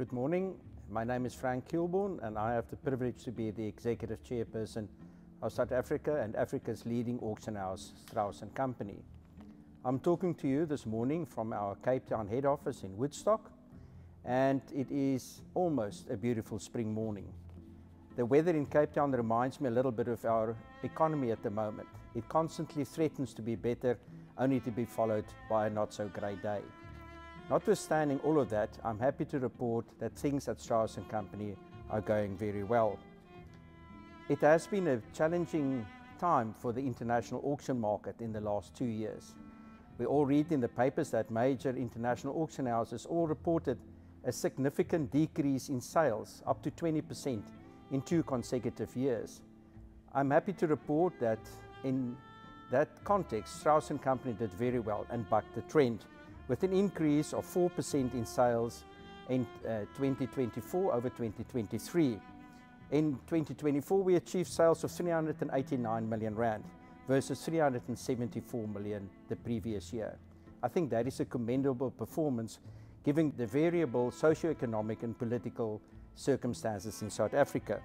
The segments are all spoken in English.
Good morning. My name is Frank Kilborn and I have the privilege to be the Executive Chairperson of South Africa and Africa's leading auction house, Strauss & Company. I'm talking to you this morning from our Cape Town head office in Woodstock, and it is almost a beautiful spring morning. The weather in Cape Town reminds me a little bit of our economy at the moment. It constantly threatens to be better, only to be followed by a not so great day. Notwithstanding all of that, I'm happy to report that things at Strauss & Company are going very well. It has been a challenging time for the international auction market in the last 2 years. We all read in the papers that major international auction houses all reported a significant decrease in sales, up to 20% in 2 consecutive years. I'm happy to report that in that context, Strauss & Company did very well and bucked the trend, with an increase of 4% in sales in 2024 over 2023. In 2024, we achieved sales of 389 million rand versus 374 million the previous year. I think that is a commendable performance given the variable socio-economic and political circumstances in South Africa.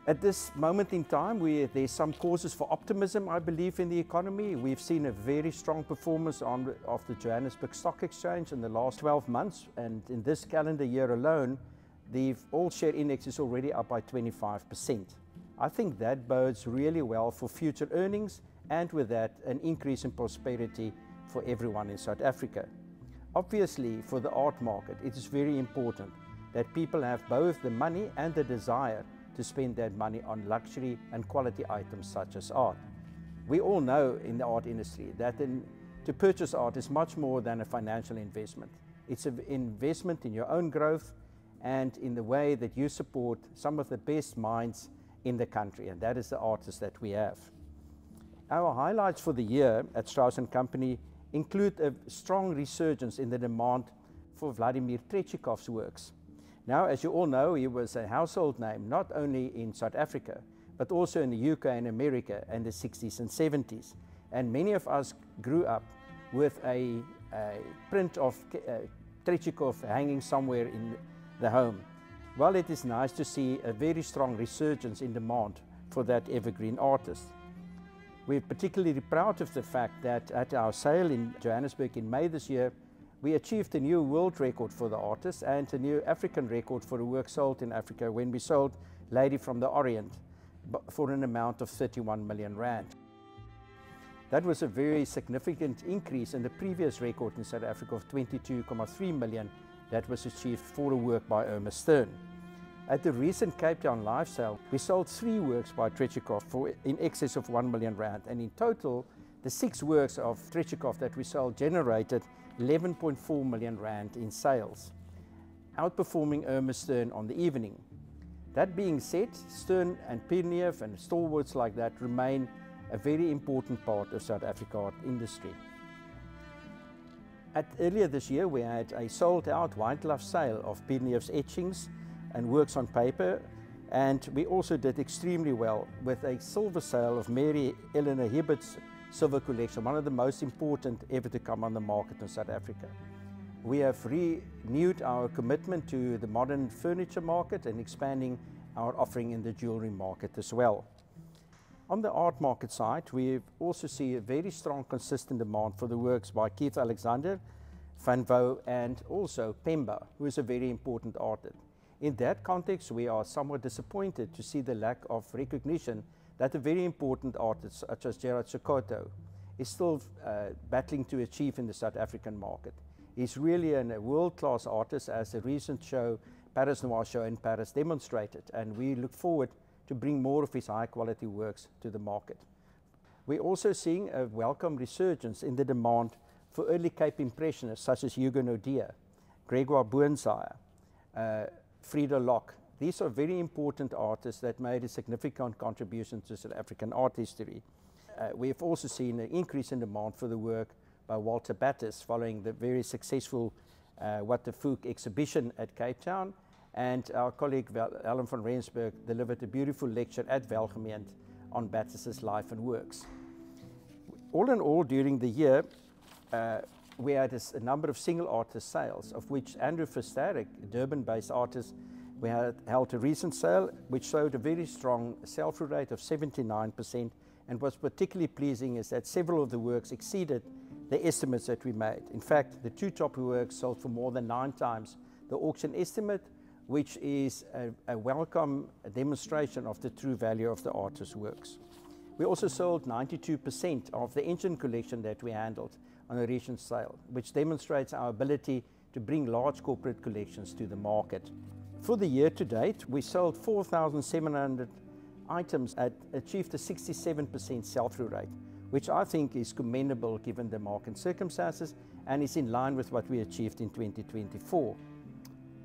At this moment in time, there's some causes for optimism, I believe, in the economy. We've seen a very strong performance of the Johannesburg Stock Exchange in the last 12 months, and in this calendar year alone, the all-share index is already up by 25%. I think that bodes really well for future earnings, and with that, an increase in prosperity for everyone in South Africa. Obviously, for the art market, it is very important that people have both the money and the desire to spend that money on luxury and quality items such as art. We all know in the art industry that to purchase art is much more than a financial investment. It's an investment in your own growth and in the way that you support some of the best minds in the country, and that is the artists that we have. Our highlights for the year at Strauss & Company include a strong resurgence in the demand for Vladimir Tretyakhov's works. Now, as you all know, he was a household name not only in South Africa, but also in the UK and America in the 60s and 70s. And many of us grew up with a print of Tretyakov hanging somewhere in the home. Well, it is nice to see a very strong resurgence in demand for that evergreen artist. We're particularly proud of the fact that at our sale in Johannesburg in May this year, we achieved a new world record for the artist and a new African record for the work sold in Africa when we sold Lady from the Orient for an amount of 31 million rand. That was a very significant increase in the previous record in South Africa of 22.3 million that was achieved for a work by Irma Stern. At the recent Cape Town live sale, we sold 3 works by Tretyakov for in excess of 1 million rand, and in total, the 6 works of Tretyakov that we sold generated 11.4 million rand in sales, outperforming Irma Stern on the evening. That being said, Stern and Pirniev and stalwarts like that remain a very important part of South Africa art industry. Earlier this year, we had a sold-out white glove sale of Pirniev's etchings and works on paper, and we also did extremely well with a silver sale of Mary Eleanor Hibbert's silver collection, one of the most important ever to come on the market in South Africa. We have renewed our commitment to the modern furniture market and expanding our offering in the jewelry market as well. On the art market side, we also see a very strong, consistent demand for the works by Keith Alexander, Van Wouw, and also Pemba, who is a very important artist. In that context, we are somewhat disappointed to see the lack of recognition that a very important artist such as Gerard Sokoto is still battling to achieve in the South African market. He's really a world-class artist, as the recent show, Paris Noir show in Paris, demonstrated, and we look forward to bring more of his high-quality works to the market. We're also seeing a welcome resurgence in the demand for early Cape Impressionists such as Hugo Naudé, Gregoire Boonsire, Frida Locke. These are very important artists that made a significant contribution to South African art history. We have also seen an increase in demand for the work by Walter Battes following the very successful What the Fook exhibition at Cape Town, and our colleague Helen van Rensburg delivered a beautiful lecture at Welgemeent on Battes's life and works. All in all, during the year, we had a number of single artist sales, of which Andrew Versterk, a Durban-based artist, we had held a recent sale which showed a very strong sell-through rate of 79%, and what's particularly pleasing is that several of the works exceeded the estimates that we made. In fact, the two top works sold for more than 9 times the auction estimate, which is a welcome demonstration of the true value of the artist's works. We also sold 92% of the engine collection that we handled on a recent sale, which demonstrates our ability to bring large corporate collections to the market. For the year to date, we sold 4,700 items and achieved a 67% sell-through rate, which I think is commendable given the market circumstances and is in line with what we achieved in 2024.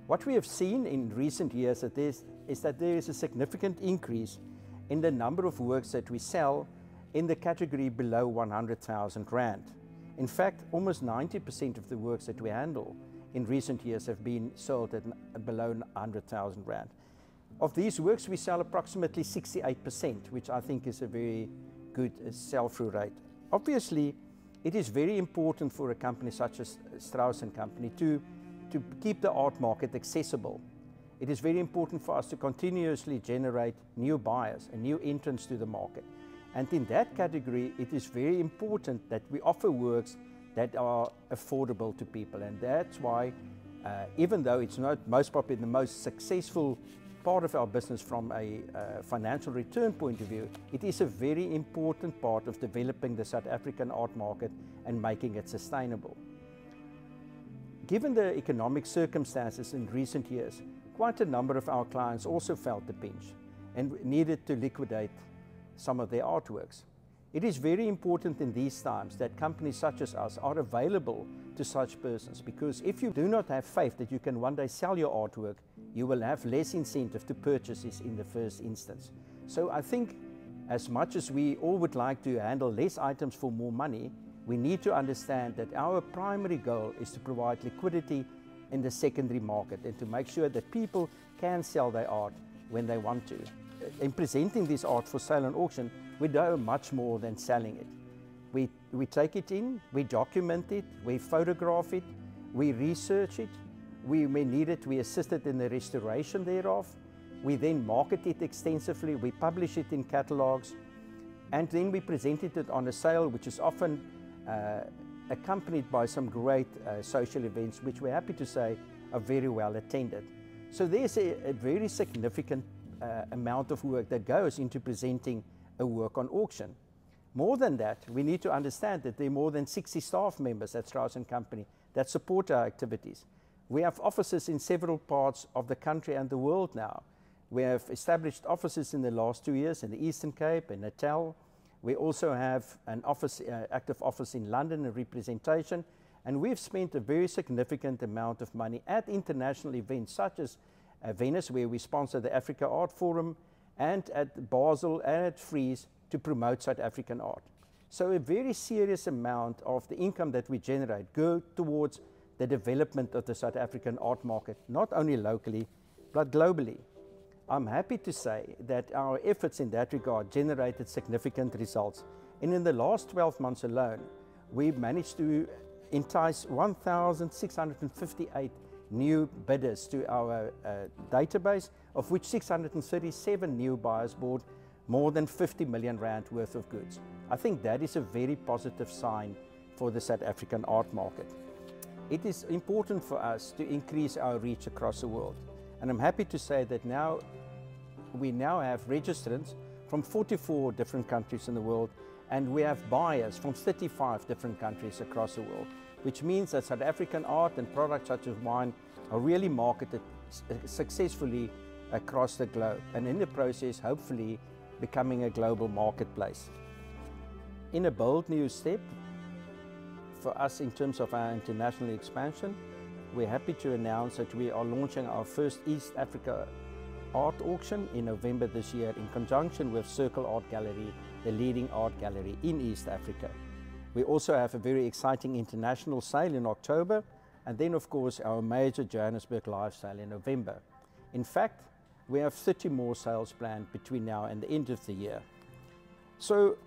What we have seen in recent years is that there is a significant increase in the number of works that we sell in the category below 100,000 Rand. In fact, almost 90% of the works that we handle in recent years have been sold at below 100,000 Rand. Of these works, we sell approximately 68%, which I think is a very good sell-through rate. Obviously, it is very important for a company such as Strauss & Company to keep the art market accessible. It is very important for us to continuously generate new buyers and new entrants to the market. And in that category, it is very important that we offer works that are affordable to people. And that's why, even though it's not most probably the most successful part of our business from a financial return point of view, it is a very important part of developing the South African art market and making it sustainable. Given the economic circumstances in recent years, quite a number of our clients also felt the pinch and needed to liquidate some of their artworks. It is very important in these times that companies such as us are available to such persons, because if you do not have faith that you can one day sell your artwork, you will have less incentive to purchase this in the first instance. So I think as much as we all would like to handle less items for more money, we need to understand that our primary goal is to provide liquidity in the secondary market and to make sure that people can sell their art when they want to. In presenting this art for sale and auction, we do much more than selling it. We take it in, we document it, we photograph it, we research it, we may need it, we assist it in the restoration thereof, we then market it extensively, we publish it in catalogs, and then we present it on a sale, which is often accompanied by some great social events, which we're happy to say are very well attended. So there's a very significant amount of work that goes into presenting a work on auction. More than that, we need to understand that there are more than 60 staff members at Strauss & Company that support our activities. We have offices in several parts of the country and the world now. We have established offices in the last 2 years in the Eastern Cape and Natal. We also have an office, active office in London, a representation, and we've spent a very significant amount of money at international events such as Venice, where we sponsor the Africa Art Forum, and at Basel and at Frieze to promote South African art. So a very serious amount of the income that we generate go towards the development of the South African art market, not only locally, but globally. I'm happy to say that our efforts in that regard generated significant results. And in the last 12 months alone, we've managed to entice 1,658 new bidders to our database, of which 637 new buyers bought more than 50 million Rand worth of goods. I think that is a very positive sign for the South African art market. It is important for us to increase our reach across the world. And I'm happy to say that we now have registrants from 44 different countries in the world, and we have buyers from 35 different countries across the world, which means that South African art and products such as wine are really marketed successfully across the globe, and in the process, hopefully, becoming a global marketplace. In a bold new step for us in terms of our international expansion, we're happy to announce that we are launching our first East Africa art auction in November this year in conjunction with Circle Art Gallery, the leading art gallery in East Africa. We also have a very exciting international sale in October, and then of course our major Johannesburg live sale in November. In fact, we have 30 more sales planned between now and the end of the year. So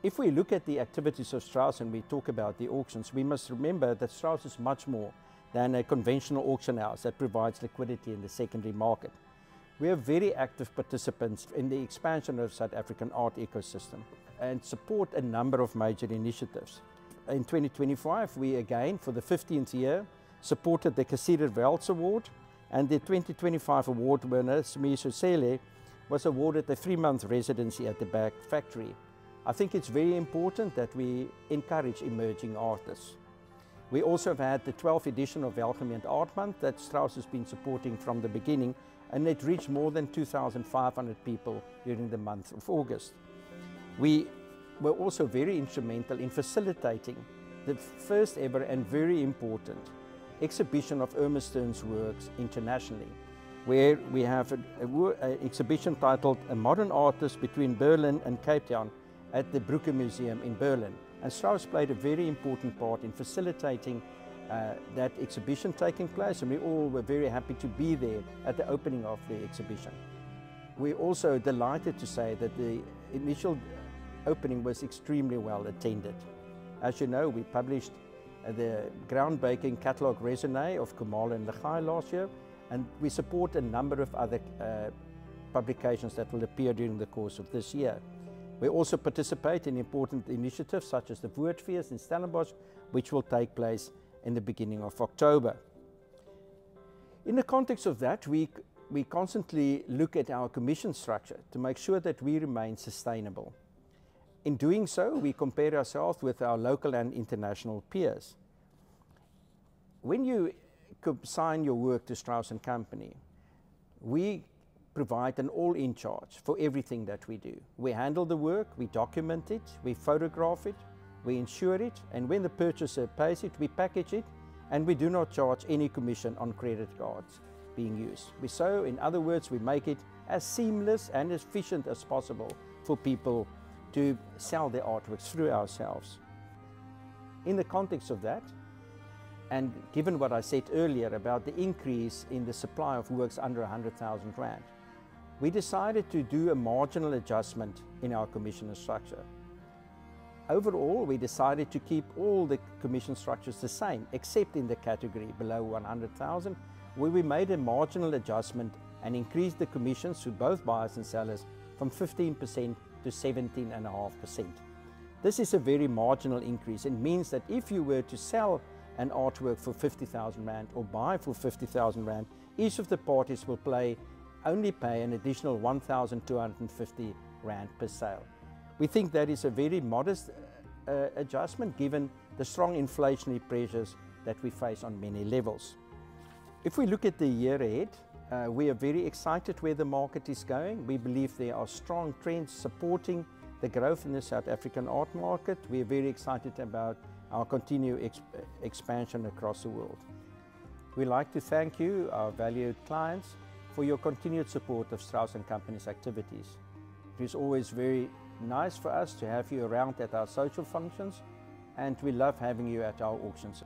If we look at the activities of Strauss and we talk about the auctions, we must remember that Strauss is much more than a conventional auction house that provides liquidity in the secondary market. We are very active participants in the expansion of South African art ecosystem and support a number of major initiatives. In 2025, we again, for the 15th year, supported the Kassir Welts Award, and the 2025 award winner, Simiso Sele, was awarded a 3-month residency at the Back Factory. I think it's very important that we encourage emerging artists. We also have had the 12th edition of Welgemeend Art Month that Strauss has been supporting from the beginning, and it reached more than 2,500 people during the month of August. We were also very instrumental in facilitating the first ever and very important exhibition of Irma Stern's works internationally, where we have an exhibition titled A Modern Artist Between Berlin and Cape Town at the Brücke Museum in Berlin. And Strauss played a very important part in facilitating that exhibition taking place, and we all were very happy to be there at the opening of the exhibition. We're also delighted to say that the initial opening was extremely well attended. As you know, we published the groundbreaking catalogue Raisonné of Khumalo and Legai last year, and we support a number of other publications that will appear during the course of this year. We also participate in important initiatives such as the Woordfeest in Stellenbosch, which will take place in the beginning of October. In the context of that, we constantly look at our commission structure to make sure that we remain sustainable. In doing so, we compare ourselves with our local and international peers. When you sign your work to Strauss & Company, we provide an all-in charge for everything that we do. We handle the work, we document it, we photograph it, we insure it, and when the purchaser pays it, we package it, and we do not charge any commission on credit cards being used. So, in other words, we make it as seamless and efficient as possible for people to sell their artworks through ourselves. In the context of that, and given what I said earlier about the increase in the supply of works under 100,000 Rand, we decided to do a marginal adjustment in our commission structure. Overall, we decided to keep all the commission structures the same, except in the category below 100,000, where we made a marginal adjustment and increased the commissions to both buyers and sellers from 15% to 17.5%. This is a very marginal increase. It means that if you were to sell an artwork for 50,000 Rand or buy for 50,000 Rand, each of the parties will only pay an additional 1,250 Rand per sale. We think that is a very modest adjustment given the strong inflationary pressures that we face on many levels. If we look at the year ahead, we are very excited where the market is going. We believe there are strong trends supporting the growth in the South African art market. We are very excited about our continued expansion across the world. We'd like to thank you, our valued clients, for your continued support of Strauss & Company's activities. It is always very nice for us to have you around at our social functions, and we love having you at our auctions.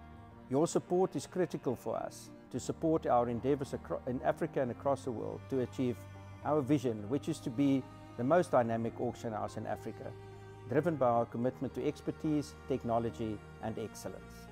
Your support is critical for us to support our endeavors in Africa and across the world to achieve our vision, which is to be the most dynamic auction house in Africa, driven by our commitment to expertise, technology, and excellence.